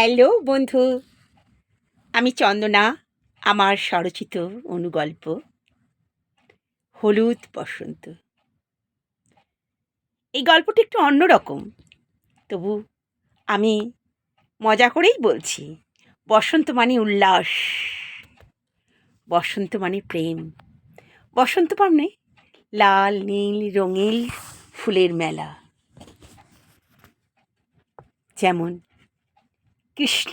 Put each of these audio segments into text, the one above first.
Hello বন্ধু, আমি চন্দনা। আমার স্বরচিত অনুগল্প হলুদ বসন্ত। এই গল্পটি একটু অন্যরকম, তবু আমি মজা করেই বলছি। বসন্ত মানে উল্লাস, বসন্ত মানে প্রেম, বসন্ত মানে লাল নীল রঙিন ফুলের মেলা। যেমন কৃষ্ণ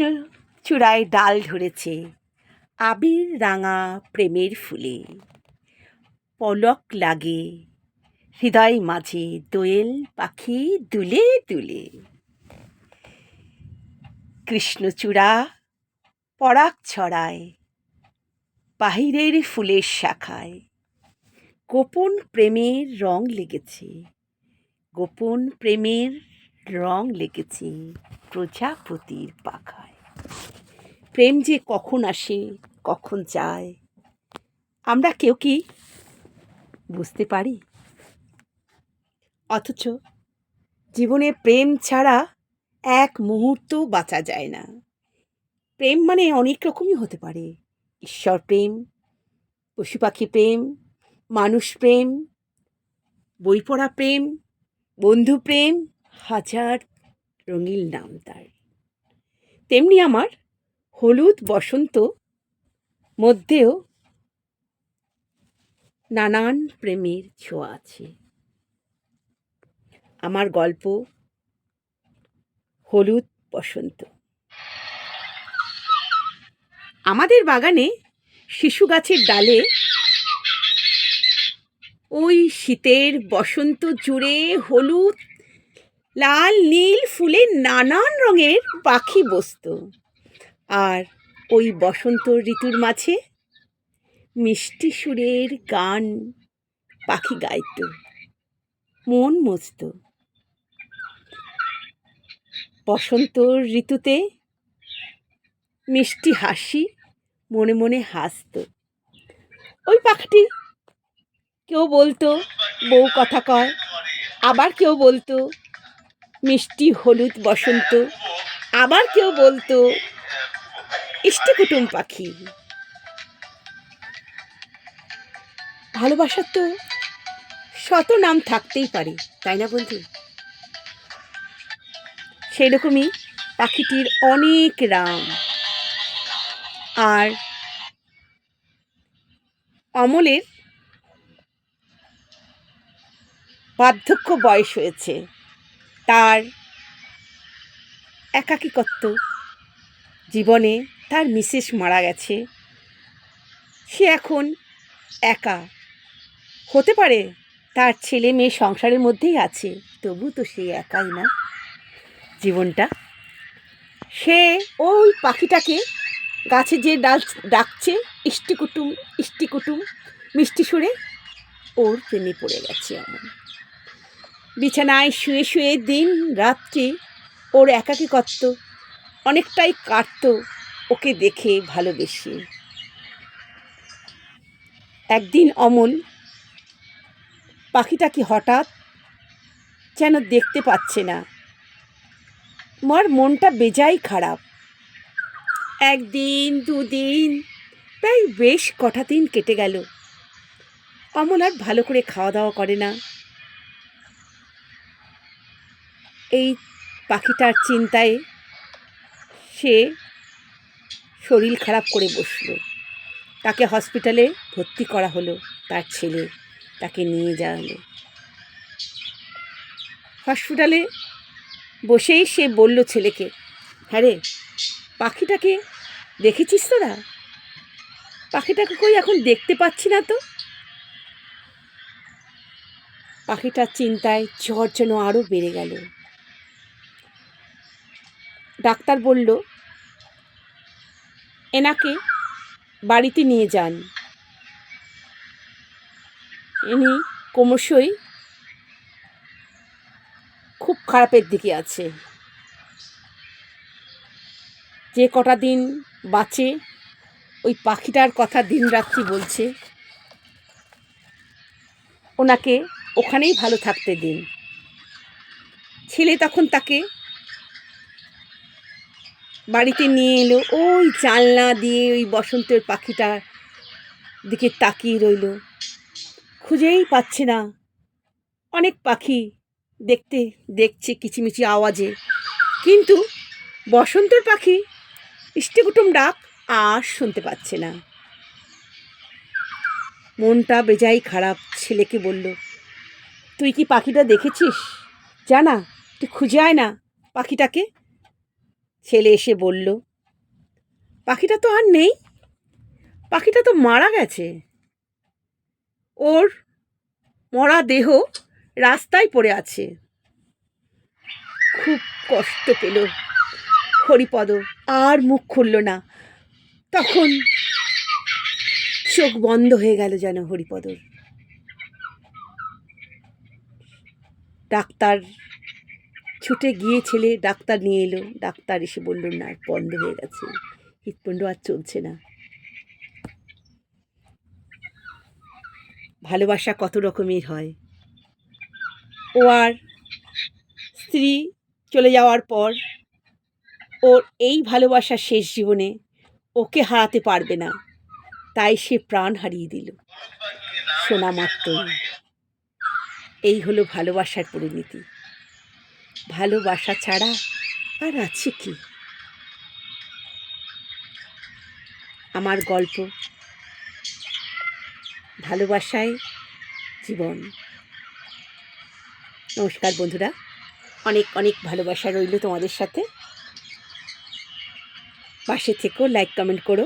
চূড়ায় ডাল ধরেছে আবির রাঙা প্রেমের ফুলে, পলক লাগে হৃদয় মাঝে দোয়েল পাখি দুলে দুলে। কৃষ্ণচূড়া পরাগ ছড়ায় বাহিরের ফুলের শাখায়, গোপন প্রেমের রং লেগেছে, গোপন প্রেমের রং লেগেছে প্রজাপতির পাখায়। প্রেম যে কখন আসে কখন যায়, আমরা কেউ কি বুঝতে পারি? অথচ জীবনে প্রেম ছাড়া এক মুহূর্ত বাঁচা যায় না। প্রেম মানে অনেক রকমই হতে পারে। ঈশ্বর প্রেম, পশু পাখি প্রেম, মানুষ প্রেম, বই পড়া প্রেম, বন্ধু প্রেম, হাজার রঙিন নাম তার। তেমনি আমার হলুদ বসন্ত মধ্যেও নানান প্রেমের ছোঁয়া আছে। আমার গল্প হলুদ বসন্ত। আমাদের বাগানে শিশু গাছের ডালে ওই শীতের বসন্ত জুড়ে হলুদ লাল নীল ফুলের নানান রঙের পাখি বসত। আর ওই বসন্ত ঋতুর মাঝে মিষ্টি সুরের গান পাখি গাইত, মন মজত। বসন্ত ঋতুতে মিষ্টি হাসি মনে মনে হাসত। ওই পাখিটি কেউ বলতো বউ কথা কয়, আবার কেউ বলতো মিষ্টি হলুদ বসন্ত, আবার কেউ বলতো ইষ্টি কুটুম পাখি। ভালোবাসার তো শত নাম থাকতেই পারে, তাই না বন্ধু? সেই রকমই পাখিটির অনেক নাম। আর অমলের বার্ধক্য বয়স হয়েছে, তার একাকিত্ব, জীবনে তার মিসেস মারা গেছে, সে এখন একা। হতে পারে তার ছেলে মেয়ে সংসারের মধ্যেই আছে, তবু তো সে একাই না জীবনটা। সে ওই পাখিটাকে গাছে যে ডাকছে ইষ্টি কুটুম ইষ্টি কুটুম মিষ্টি সুরে, ওর প্রেমে পড়ে গেছে এমন। বিছানায় শুয়ে শুয়ে দিন রাত্রি ওর একাকিত্ব অনেকটাই কাটত ওকে দেখে ভালোবেসে। একদিন অমল পাখিটাকে হঠাৎ যেন দেখতে পাচ্ছে না, আমার মনটা বেজায় খারাপ। একদিন দুদিন প্রায় বেশ কটা দিন কেটে গেল। অমল আর ভালো করে খাওয়া দাওয়া করে না। এই পাখিটার চিন্তায় সে শরীর খারাপ করে বসলো। তাকে হসপিটালে ভর্তি করা হলো, তার ছেলে তাকে নিয়ে যাওয়া হলো। হসপিটালে বসেই সে বলল ছেলেকে, হ্যাঁ রে, পাখিটাকে দেখেছিস তোরা? পাখিটাকে কই এখন দেখতে পাচ্ছি না তো। পাখিটার চিন্তায় জ্বর যেন আরও বেড়ে গেল। ডাক্তার বলল এনাকে বাড়িতে নিয়ে যান, ইনি ক্রমশই খুব খারাপের দিকে আছে। যে কটা দিন বাঁচে ওই পাখিটার কথা দিন রাত্রি বলছে, ওনাকে ওখানেই ভালো থাকতে দিন। ছেলে তখন তাকে বাড়িতে নিয়ে এলো, ওই জানলা দিয়ে ওই বসন্তের পাখিটার দিকে তাকিয়ে রইল, খুঁজেই পাচ্ছে না। অনেক পাখি দেখছে কিচিমিচি আওয়াজে, কিন্তু বসন্তের পাখি ইষ্টিকুটুম ডাক আর শুনতে পাচ্ছে না। মনটা বেজায় খারাপ, ছেলেকে বলল, তুই কি পাখিটা দেখেছিস? জানা, তুই খুঁজে আয় না পাখিটাকে। ছেলে এসে বলল, পাখিটা তো আর নেই, পাখিটা তো মারা গেছে। ওর মরা দেহ রাস্তায় পড়ে আছে। খুব কষ্ট পেল হরিপদ, আর মুখ খুলল না। তখন চোখ বন্ধ হয়ে গেল যেন হরিপদর। ডাক্তার ছুটে গিয়ে ছেলে ডাক্তার নিয়ে এলো। ডাক্তার এসে বলল, না, বন্ধ হয়ে গেছে, হৃৎপিণ্ড আর চলছে না। ভালোবাসা কত রকমের হয়। ও আর স্ত্রী চলে যাওয়ার পর ওর এই ভালোবাসা শেষ জীবনে ওকে হারাতে পারবে না, তাই সে প্রাণ হারিয়ে দিল শোনা মাত্রই। এই হলো ভালোবাসার পরিণতি। ভালোবাসা ছাড়া আর আছে কি? আমার গল্প, ভালোবাসায় জীবন। নমস্কার বন্ধুরা, অনেক অনেক ভালোবাসা রইল তোমাদের সাথে। পাশে থেকো, লাইক কমেন্ট করো।